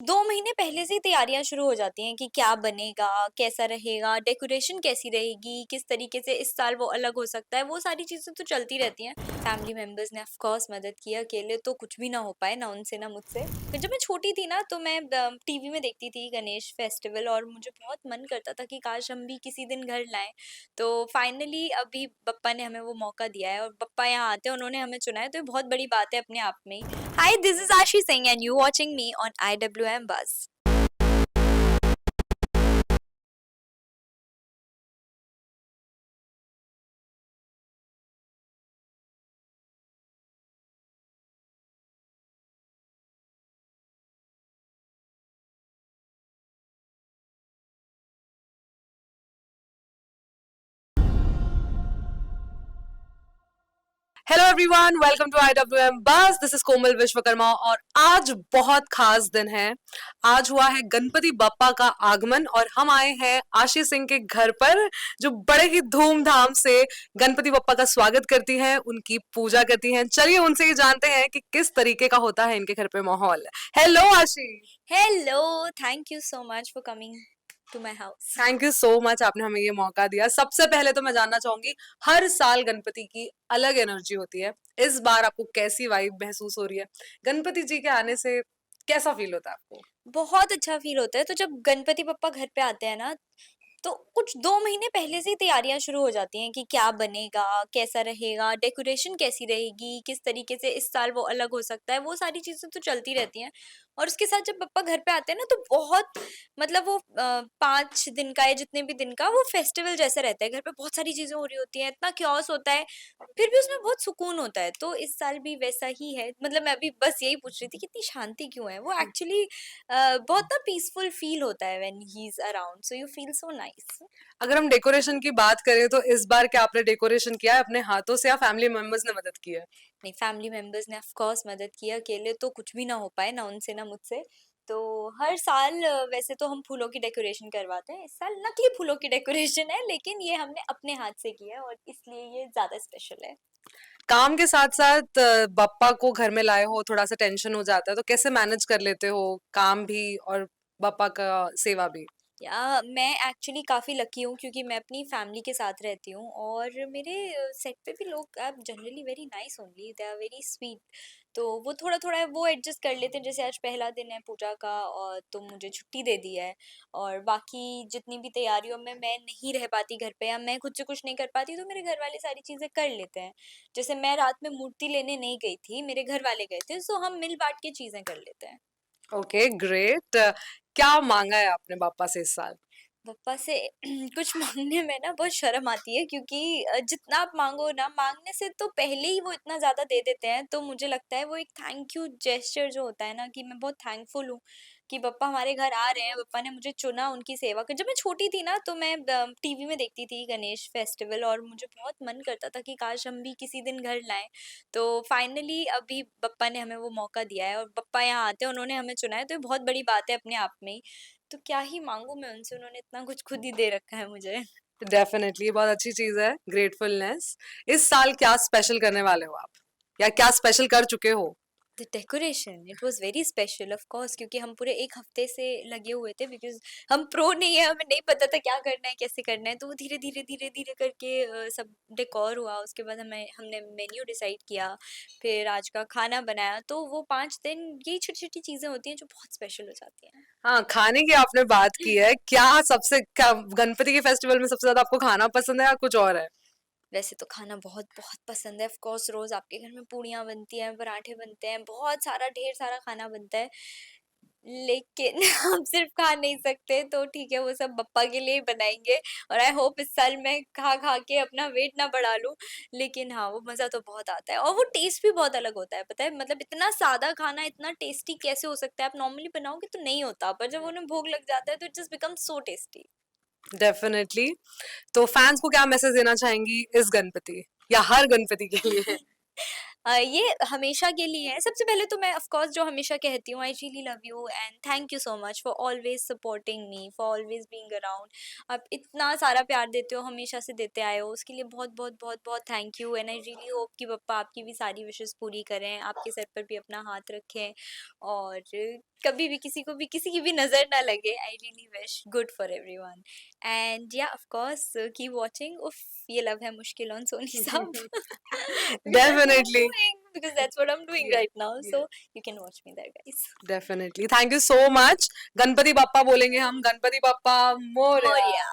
2 महीने पहले से ही तैयारियाँ शुरू हो जाती हैं कि क्या बनेगा, कैसा रहेगा, डेकोरेशन कैसी रहेगी, किस तरीके से इस साल वो अलग हो सकता है, वो सारी चीज़ें तो चलती रहती हैं। फैमिली मेंबर्स ने ऑफ कोर्स मदद की, अकेले तो कुछ भी ना हो पाए, ना उनसे ना मुझसे। फिर जब मैं छोटी थी ना तो मैं टीवी में देखती थी गणेश फेस्टिवल और मुझे बहुत मन करता था कि काश हम भी किसी दिन घर लाएँ। तो फाइनली अभी पप्पा ने हमें वो मौका दिया है और पप्पा यहाँ आते हैं, उन्होंने हमें चुना है, तो ये बहुत बड़ी बात है अपने आप में ही। Hi, this is Ashi Singh, and you watching me on IWM Buzz. Hello everyone, welcome to IWM Buzz. This is Komal Vishwakarma और आज बहुत खास दिन है। आज हुआ है गणपति बप्पा का आगमन और हम आए हैं आशीष सिंह के घर पर, जो बड़े ही धूमधाम से गणपति बप्पा का स्वागत करती हैं, उनकी पूजा करती हैं। चलिए उनसे ही जानते हैं कि किस तरीके का होता है इनके घर पे माहौल। Hello Ashish. Hello, thank you so much for coming to my house. Thank you so much, आपने हमें ये मौका दिया। सबसे पहले तो मैं जानना चाहूंगी, हर साल गणपति की अलग एनर्जी होती है, इस बार आपको कैसी वाइब महसूस हो रही है? गणपति जी के आने से कैसा फील होता है आपको? बहुत अच्छा फील होता है तो जब गणपति पप्पा घर पे आते हैं ना तो कुछ 2 महीने पहले से ही तैयारियां शुरू हो जाती हैं कि क्या बनेगा, कैसा रहेगा, डेकोरेशन कैसी रहेगी, किस तरीके से इस साल वो अलग हो सकता है, वो सारी चीजें तो चलती रहती हैं। और उसके साथ जब पप्पा घर पे आते हैं ना तो बहुत मतलब वो 5 दिन का या जितने भी दिन का वो फेस्टिवल जैसा रहता है। घर पे बहुत सारी चीजें हो रही होती हैं, इतना क्योस होता है, फिर भी उसमें बहुत सुकून होता है। तो इस साल भी वैसा ही है। मतलब मैं अभी बस यही पूछ रही थी कि इतनी शांति क्यों है? वो एक्चुअली बहुत ना पीसफुल फील होता है when he is around, so you feel so nice. अगर हम डेकोरेशन की बात करें तो इस बार क्या आपने डेकोरेशन किया है अपने हाथों से या फैमिली मेंबर्स ने मदद की है? नहीं, फैमिली मेंबर्स ने ऑफ कोर्स मदद की, अकेले तो कुछ भी ना हो पाए, ना उनसे ना मुझसे। तो हर साल वैसे तो हम फूलों की डेकोरेशन करवाते हैं, इस साल नकली फूलों की डेकोरेशन है, लेकिन ये हमने अपने हाथ से की है और इसलिए ये ज्यादा स्पेशल है। काम के साथ साथ बप्पा को घर में लाए हो, थोड़ा सा टेंशन हो जाता है, तो कैसे मैनेज कर लेते हो काम भी और बप्पा का सेवा भी? या मैं एक्चुअली काफ़ी लकी हूँ क्योंकि मैं अपनी फैमिली के साथ रहती हूँ और मेरे सेट पे भी लोग आप generally very nice only, they are very sweet. तो वो थोड़ा थोड़ा वो एडजस्ट कर लेते हैं, जैसे आज पहला दिन है पूजा का और तो मुझे छुट्टी दे दी है। और बाकी जितनी भी तैयारियों में मैं नहीं रह पाती घर पे या मैं खुद से कुछ नहीं कर पाती तो मेरे घर वाले सारी चीज़ें कर लेते हैं। जैसे मैं रात में मूर्ति लेने नहीं गई थी, मेरे घर वाले गए थे, सो हम मिल बांट के चीज़ें कर लेते हैं। Okay, great. क्या मांगा है आपने पापा से इस साल? पापा से कुछ माँगने में ना बहुत शर्म आती है क्योंकि जितना आप माँगो ना, माँगने से तो पहले ही वो इतना ज़्यादा दे देते हैं, तो मुझे लगता है वो एक थैंक यू जेस्चर जो होता है ना कि मैं बहुत थैंकफुल हूँ कि पप्पा हमारे घर आ रहे हैं, पप्पा ने मुझे चुना उनकी सेवा कर। जब मैं छोटी थी ना तो मैं टीवी में देखती थी गणेश फेस्टिवल और मुझे बहुत मन करता था कि काश हम भी किसी दिन घर लाएँ। तो फाइनली अभी पप्पा ने हमें वो मौका दिया है और पप्पा यहाँ आते हैं, उन्होंने हमें चुना है, तो ये बहुत बड़ी बात है अपने आप में ही। तो क्या ही माँगू मैं उनसे, उन्होंने इतना कुछ खुद ही दे रखा है मुझे। डेफिनेटली बहुत अच्छी चीज है, ग्रेटफुलनेस। इस साल क्या स्पेशल करने वाले हो आप, या क्या स्पेशल कर चुके हो? The decoration it was very special of course, क्योंकि हम पूरे 1 हफ्ते से लगे हुए थे बिकॉज़ हम प्रो नहीं है, हमें नहीं पता था क्या करना है, कैसे करना है। तो वो धीरे-धीरे, धीरे-धीरे करके सब डेकोर हुआ। उसके बाद हमने मेन्यू डिसाइड किया, फिर आज का खाना बनाया। तो वो 5 दिन यही छोटी-छोटी चीज़ें होती हैं जो बहुत स्पेशल हो जाती हैं। हाँ, खाने की आपने बात की है, क्या गणपति के फेस्टिवल में सबसे ज्यादा आपको खाना पसंद है या कुछ और है? वैसे तो खाना बहुत-बहुत पसंद है। ऑफ़ कोर्स रोज़ आपके घर में पूड़ियाँ बनती हैं, पराठे बनते हैं, बहुत सारा ढेर सारा खाना बनता है। लेकिन हम सिर्फ़ खा नहीं सकते, तो ठीक है वो सब पप्पा के लिए ही बनाएँगे और आई होप इस साल मैं खा-खा के अपना वेट ना बढ़ा लूँ। लेकिन हाँ, वो मज़ा तो बहुत आता है और वो टेस्ट भी बहुत अलग होता है, पता है? मतलब इतना सादा खाना इतना टेस्टी कैसे हो सकता है? आप नॉर्मली बनाओगे तो नहीं होता, पर जब उन्हें भोग लग जाता है तो it just becomes so tasty. Definitely. तो फैंस को क्या मैसेज देना चाहेंगी इस गणपति या हर गणपति के लिए? ये हमेशा के लिए है। सबसे पहले तो मैं ऑफ कोर्स जो हमेशा कहती हूँ, I really love you and thank you so much for always supporting me, for always being around. आप इतना सारा प्यार देते हो, हमेशा से देते आए हो, उसके लिए बहुत बहुत बहुत बहुत thank you. And I really hope कि पप्पा आपकी भी सारी विशेस पूरी करें, आपके सर पर भी अपना हाथ रखें, और कभी भी किसी को भी किसी की भी नज़र ना लगे। I really wish good for everyone and या ऑफ कोर्स कीप वाचिंग। उफ, ये लव है मुश्किल ऑन सोनी साहब। because that's what I'm Definitely. doing. Because that's what I'm doing Yeah, right now. yeah. So you can watch me there, guys. Definitely, thank you so much. Ganpati Bappa बोलेंगे हम, Ganpati Bappa Morya. Moria.